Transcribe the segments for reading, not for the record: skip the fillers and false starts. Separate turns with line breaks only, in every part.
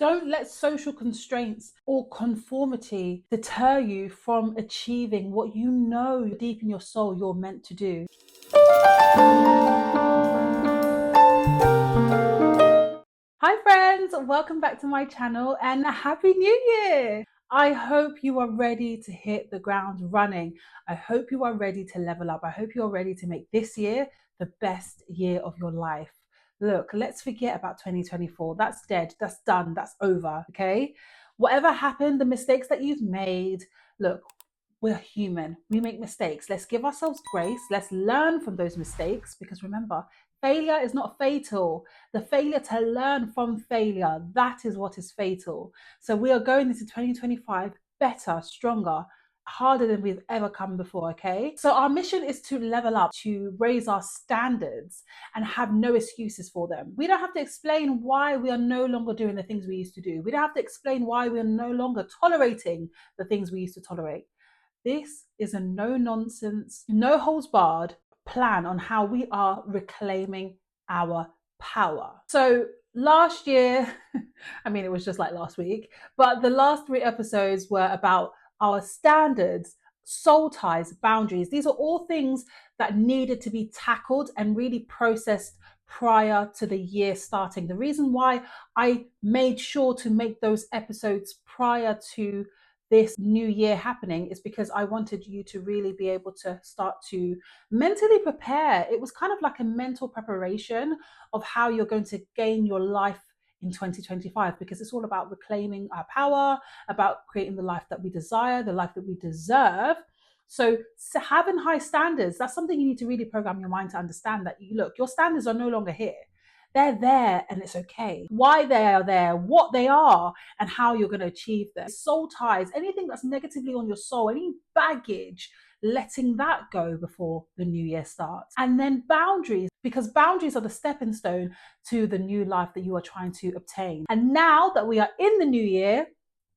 Don't let social constraints or conformity deter you from achieving what you know deep in your soul you're meant to do. Hi friends, welcome back to my channel and Happy New Year! I hope you are ready to hit the ground running. I hope you are ready to level up. I hope you are ready to make this year the best year of your life. Look, let's forget about 2024. That's dead, that's done, that's over, okay? Whatever happened, the mistakes that you've made, look, we're human. We make mistakes. Let's give ourselves grace. Let's learn from those mistakes because remember, failure is not fatal. The failure to learn from failure, that is what is fatal. So we are going into 2025 better, stronger, harder than we've ever come before, okay? So our mission is to level up, to raise our standards and have no excuses for them. We don't have to explain why we are no longer doing the things we used to do. We don't have to explain why we are no longer tolerating the things we used to tolerate. This is a no-nonsense, no holds barred plan on how we are reclaiming our power. So last year, I mean, it was just like last week, but the last 3 episodes were about our standards, soul ties, boundaries. These are all things that needed to be tackled and really processed prior to the year starting. The reason why I made sure to make those episodes prior to this new year happening is because I wanted you to really be able to start to mentally prepare. It was kind of like a mental preparation of how you're going to gain your life in 2025, because it's all about reclaiming our power, about creating the life that we desire, the life that we deserve. So having high standards, that's something you need to really program your mind to understand that, look, your standards are no longer here. They're there and it's okay. Why they are there, what they are, and how you're going to achieve them. Soul ties, anything that's negatively on your soul, any baggage, letting that go before the new year starts. And then boundaries, because boundaries are the stepping stone to the new life that you are trying to obtain. And now that we are in the new year,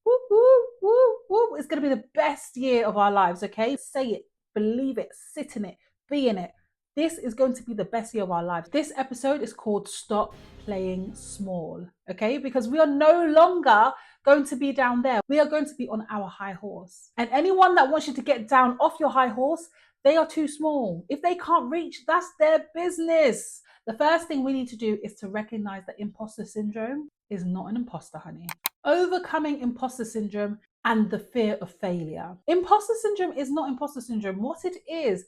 woo, woo, woo, woo, it's going to be the best year of our lives, okay? Say it, believe it, sit in it, be in it. This is going to be the best year of our lives. This episode is called Stop Playing Small, okay? Because we are no longer going to be down there. We are going to be on our high horse. And anyone that wants you to get down off your high horse, they are too small. If they can't reach, that's their business. The first thing we need to do is to recognize that imposter syndrome is not an imposter, honey. Overcoming imposter syndrome and the fear of failure. Imposter syndrome is not imposter syndrome. What it is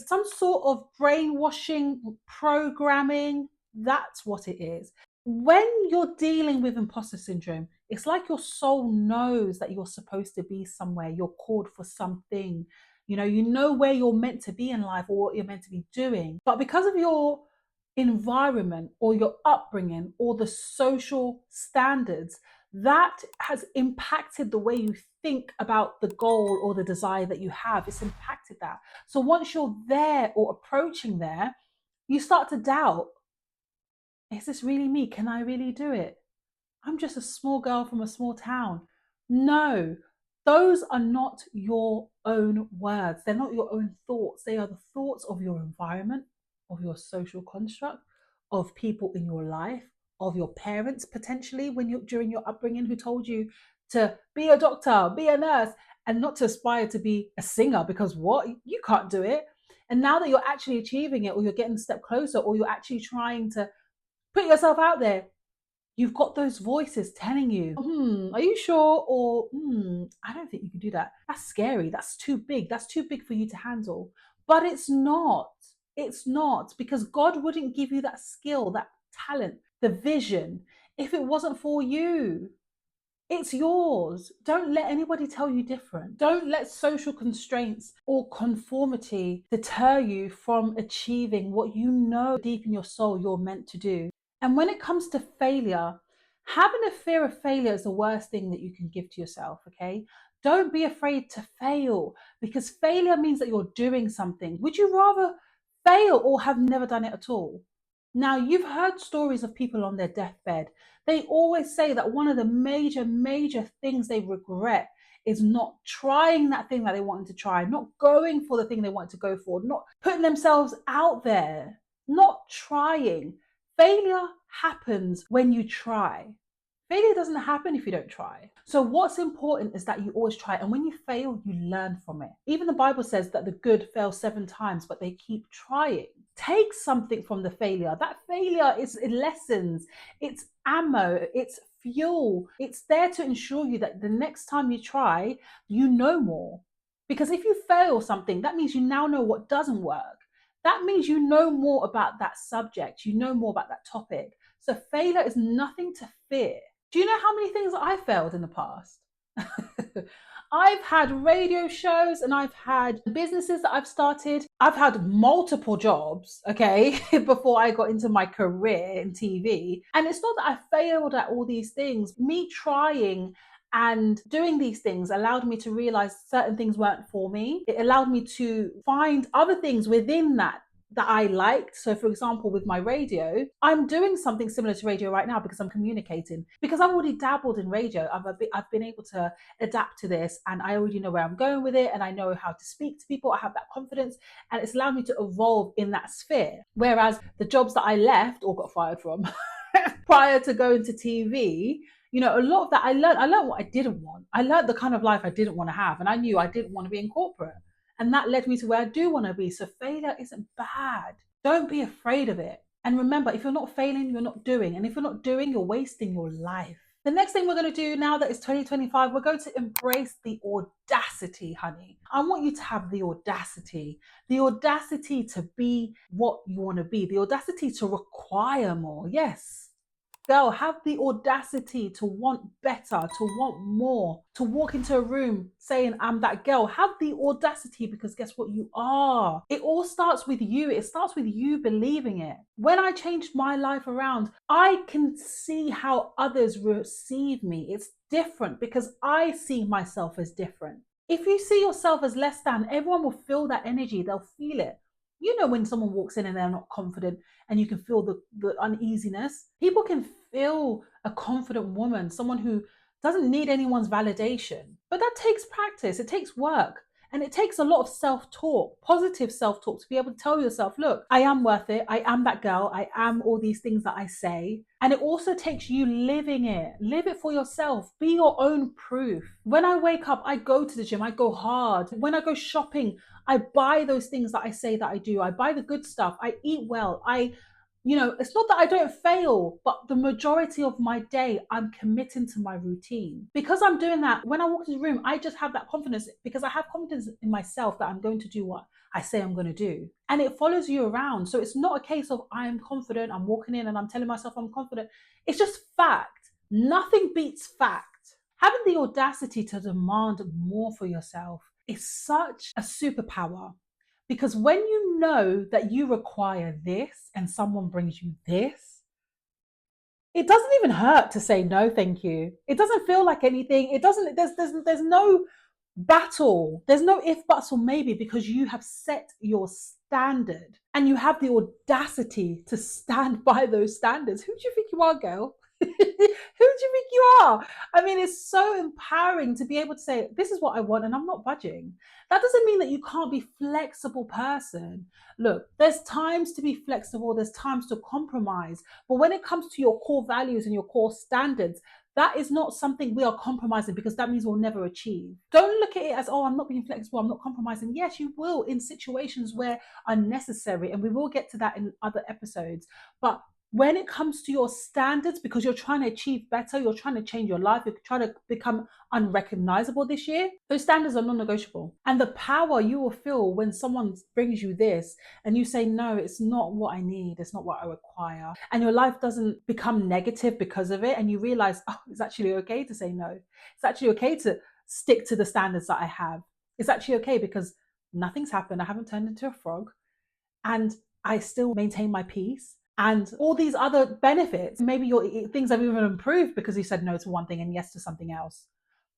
some sort of brainwashing, programming. That's what it is. When you're dealing with imposter syndrome, it's like your soul knows that you're supposed to be somewhere, you're called for something. You know where you're meant to be in life or what you're meant to be doing. But because of your environment or your upbringing or the social standards, that has impacted the way you think about the goal or the desire that you have. It's impacted that. So once you're there or approaching there, you start to doubt, is this really me? Can I really do it? I'm just a small girl from a small town. No, those are not your own words. They're not your own thoughts. They are the thoughts of your environment, of your social construct, of people in your life, of your parents potentially during your upbringing who told you to be a doctor, be a nurse, and not to aspire to be a singer because what? You can't do it. And now that you're actually achieving it, or you're getting a step closer, or you're actually trying to put yourself out there, you've got those voices telling you, are you sure? Or, I don't think you can do that. That's scary. That's too big. That's too big for you to handle. But it's not. It's not, because God wouldn't give you that skill, that talent, the vision, if it wasn't for you. It's yours. Don't let anybody tell you different. Don't let social constraints or conformity deter you from achieving what you know deep in your soul you're meant to do. And when it comes to failure, having a fear of failure is the worst thing that you can give to yourself, okay? Don't be afraid to fail, because failure means that you're doing something. Would you rather fail or have never done it at all? Now, you've heard stories of people on their deathbed. They always say that one of the major things they regret is not trying that thing that they wanted to try, not going for the thing they wanted to go for, not putting themselves out there, not trying. Failure happens when you try. Failure doesn't happen if you don't try. So what's important is that you always try. And when you fail, you learn from it. Even the Bible says that the good fail 7 times, but they keep trying. Take something from the failure. That failure is lessons, it's ammo, it's fuel. It's there to ensure you that the next time you try, you know more. Because if you fail something, that means you now know what doesn't work. That means you know more about that subject, you know more about that topic. So failure is nothing to fear. Do you know how many things I failed in the past? I've had radio shows and I've had businesses that I've started. I've had multiple jobs, okay, before I got into my career in TV. And it's not that I failed at all these things. Me trying and doing these things allowed me to realize certain things weren't for me. It allowed me to find other things within that I liked. So, for example, with my radio, I'm doing something similar to radio right now because I'm communicating. Because I've already dabbled in radio, I've been able to adapt to this, and I already know where I'm going with it, and I know how to speak to people. I have that confidence, and it's allowed me to evolve in that sphere. Whereas the jobs that I left or got fired from prior to going to TV, a lot of that I learned what I didn't want. I learned the kind of life I didn't want to have, and I knew I didn't want to be in corporate. And that led me to where I do want to be. So failure isn't bad. Don't be afraid of it. And remember, if you're not failing, you're not doing. And if you're not doing, you're wasting your life. The next thing we're going to do now that it's 2025, we're going to embrace the audacity, honey. I want you to have the audacity to be what you want to be, the audacity to require more. Yes. Girl, have the audacity to want better, to want more, to walk into a room saying, I'm that girl. Have the audacity, because guess what? You are. It all starts with you. It starts with you believing it. When I changed my life around, I can see how others receive me. It's different because I see myself as different. If you see yourself as less than, everyone will feel that energy. They'll feel it. When someone walks in and they're not confident and you can feel the uneasiness, people can feel a confident woman, someone who doesn't need anyone's validation. But that takes practice, it takes work. And it takes a lot of self-talk, positive self-talk, to be able to tell yourself, look, I am worth it. I am that girl. I am all these things that I say. And it also takes you living it. Live it for yourself. Be your own proof. When I wake up, I go to the gym. I go hard. When I go shopping, I buy those things that I say that I do. I buy the good stuff. I eat well. It's not that I don't fail, but the majority of my day, I'm committing to my routine. Because I'm doing that, when I walk into the room, I just have that confidence because I have confidence in myself that I'm going to do what I say I'm going to do. And it follows you around. So it's not a case of I'm confident, I'm walking in and I'm telling myself I'm confident. It's just fact. Nothing beats fact. Having the audacity to demand more for yourself is such a superpower. Because when you know that you require this and someone brings you this, it doesn't even hurt to say no, thank you. It doesn't feel like anything. It doesn't, there's no battle. There's no if, buts, or maybe, because you have set your standard and you have the audacity to stand by those standards. Who do you think you are, girl? Who do you think you are? I mean, it's so empowering to be able to say, this is what I want and I'm not budging. That doesn't mean that you can't be flexible person. Look, there's times to be flexible, there's times to compromise. But when it comes to your core values and your core standards, that is not something we are compromising, because that means we'll never achieve. Don't look at it as, oh, I'm not being flexible, I'm not compromising. Yes, you will in situations where unnecessary, and we will get to that in other episodes. But when it comes to your standards, because you're trying to achieve better, you're trying to change your life, you're trying to become unrecognizable this year, those standards are non-negotiable. And the power you will feel when someone brings you this and you say, no, it's not what I need, it's not what I require, and your life doesn't become negative because of it, and you realize, oh, it's actually okay to say no. It's actually okay to stick to the standards that I have. It's actually okay because nothing's happened. I haven't turned into a frog, and I still maintain my peace. And all these other benefits, maybe your things have even improved because you said no to one thing and yes to something else.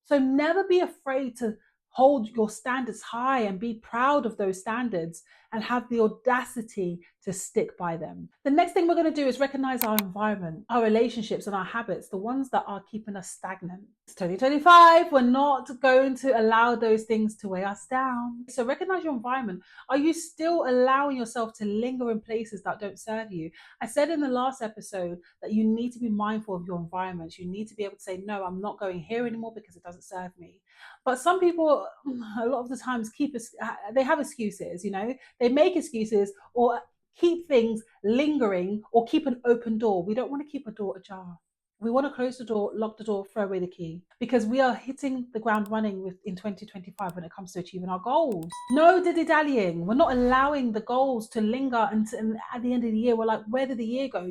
So never be afraid to hold your standards high and be proud of those standards and have the audacity to stick by them. The next thing we're going to do is recognize our environment, our relationships, and our habits, the ones that are keeping us stagnant. It's 2025. We're not going to allow those things to weigh us down. So recognize your environment. Are you still allowing yourself to linger in places that don't serve you? I said in the last episode that you need to be mindful of your environments. You need to be able to say, no, I'm not going here anymore because it doesn't serve me. But some people, a lot of the times, they have excuses, they make excuses or keep things lingering or keep an open door. We don't want to keep a door ajar. We want to close the door, lock the door, throw away the key, because we are hitting the ground running in 2025 when it comes to achieving our goals. No dilly-dallying. We're not allowing the goals to linger, and at the end of the year, we're like, where did the year go?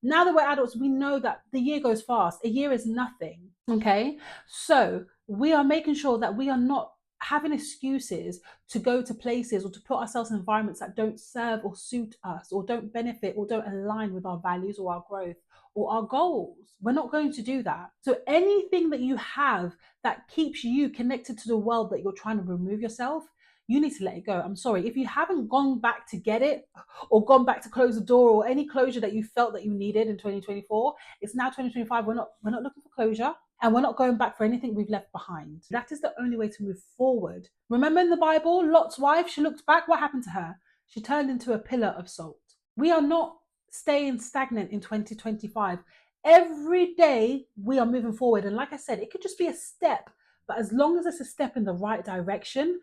Now that we're adults, we know that the year goes fast. A year is nothing, okay? So we are making sure that we are not having excuses to go to places or to put ourselves in environments that don't serve or suit us or don't benefit or don't align with our values or our growth or our goals. We're not going to do that. So anything that you have that keeps you connected to the world that you're trying to remove yourself, you need to let it go. I'm sorry. If you haven't gone back to get it or gone back to close the door or any closure that you felt that you needed in 2024, it's now 2025. We're not looking for closure. And we're not going back for anything we've left behind. That is the only way to move forward. Remember in the Bible, Lot's wife, she looked back. What happened to her? She turned into a pillar of salt. We are not staying stagnant in 2025. Every day we are moving forward. And like I said, it could just be a step. But as long as it's a step in the right direction,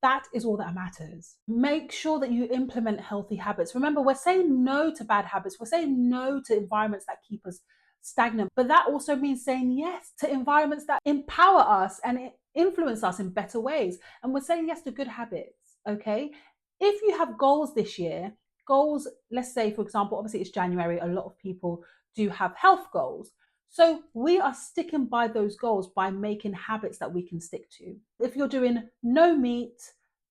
that is all that matters. Make sure that you implement healthy habits. Remember, we're saying no to bad habits. We're saying no to environments that keep us stagnant, but that also means saying yes to environments that empower us and influence us in better ways. And we're saying yes to good habits, okay? If you have goals this year, let's say, for example, obviously it's January, a lot of people do have health goals. So we are sticking by those goals by making habits that we can stick to. If you're doing no meat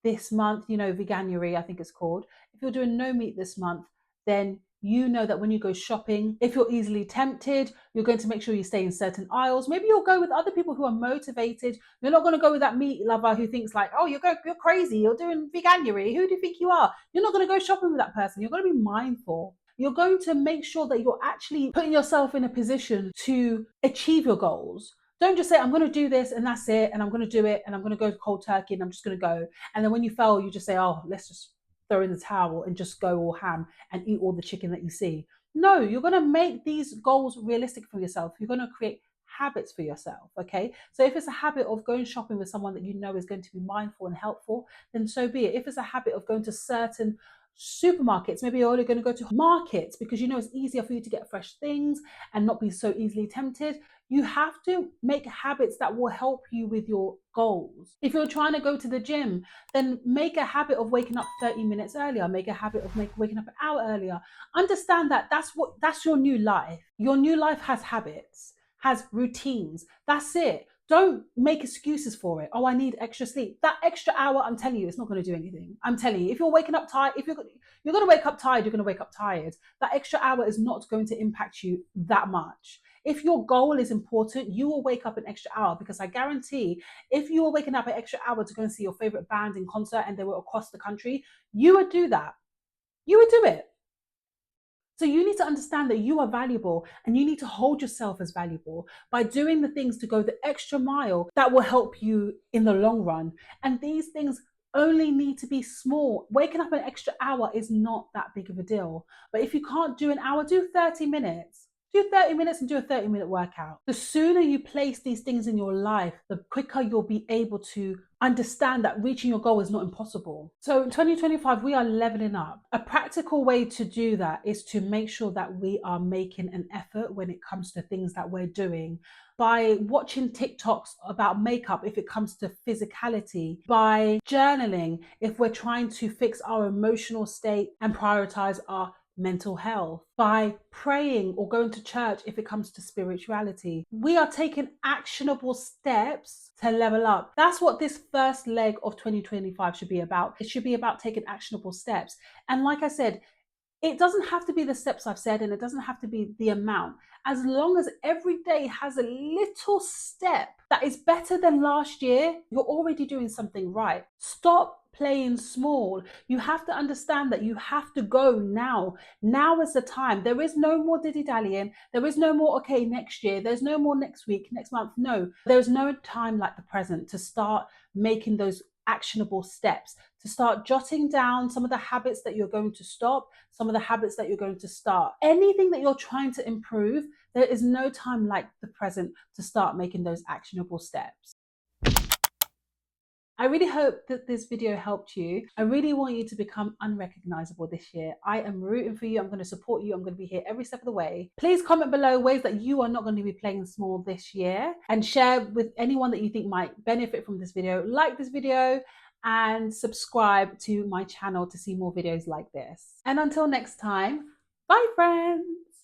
this month, Veganuary, I think it's called. If you're doing no meat this month, then you know that when you go shopping, if you're easily tempted, you're going to make sure you stay in certain aisles. Maybe you'll go with other people who are motivated. You're not going to go with that meat lover who thinks like, oh, you're crazy, you're doing Veganuary. Who do you think you are? You're not going to go shopping with that person. You're going to be mindful. You're going to make sure that you're actually putting yourself in a position to achieve your goals. Don't just say, I'm going to do this and that's it, and I'm going to do it, and I'm going to go cold turkey, and I'm just going to go. And then when you fail, you just say, oh, let's just throw in the towel and just go all ham and eat all the chicken that you see. No, you're going to make these goals realistic for yourself. You're going to create habits for yourself, okay? So if it's a habit of going shopping with someone that you know is going to be mindful and helpful, then so be it. If it's a habit of going to certain supermarkets, maybe you're only going to go to markets because you know it's easier for you to get fresh things and not be so easily tempted. You have to make habits that will help you with your goals. If you're trying to go to the gym, then make a habit of waking up 30 minutes earlier. Make a habit of waking up an hour earlier. Understand that that's your new life. Your new life has habits, has routines. That's it. Don't make excuses for it. Oh, I need extra sleep. That extra hour, I'm telling you, it's not going to do anything. I'm telling you, if you're waking up tired, if you're going to wake up tired, you're going to wake up tired. That extra hour is not going to impact you that much. If your goal is important, you will wake up an extra hour, because I guarantee if you were waking up an extra hour to go and see your favorite band in concert and they were across the country, you would do that. You would do it. So you need to understand that you are valuable, and you need to hold yourself as valuable by doing the things to go the extra mile that will help you in the long run. And these things only need to be small. Waking up an extra hour is not that big of a deal. But if you can't do an hour, do 30 minutes. Do 30 minutes and do a 30-minute workout. The sooner you place these things in your life, the quicker you'll be able to understand that reaching your goal is not impossible. So in 2025, we are leveling up. A practical way to do that is to make sure that we are making an effort when it comes to things that we're doing. By watching TikToks about makeup if it comes to physicality, by journaling if we're trying to fix our emotional state and prioritize our mental health, by praying or going to church if it comes to spirituality. We are taking actionable steps to level up. That's what this first leg of 2025 should be about. It should be about taking actionable steps. And like I said, It doesn't have to be the steps I've said, and it doesn't have to be the amount. As long as every day has a little step that is better than last year, you're already doing something right. Stop playing small. You have to understand that you have to go now. Now is the time. There is no more dilly-dallying. There is no more, okay, next year. There's no more next week, next month. No, there's no time like the present to start making those actionable steps, to start jotting down some of the habits that you're going to stop, some of the habits that you're going to start. Anything that you're trying to improve, there is no time like the present to start making those actionable steps. I really hope that this video helped you. I really want you to become unrecognizable this year. I am rooting for you. I'm going to support you. I'm going to be here every step of the way. Please comment below ways that you are not going to be playing small this year, and share with anyone that you think might benefit from this video. Like this video and subscribe to my channel to see more videos like this. And until next time, bye friends.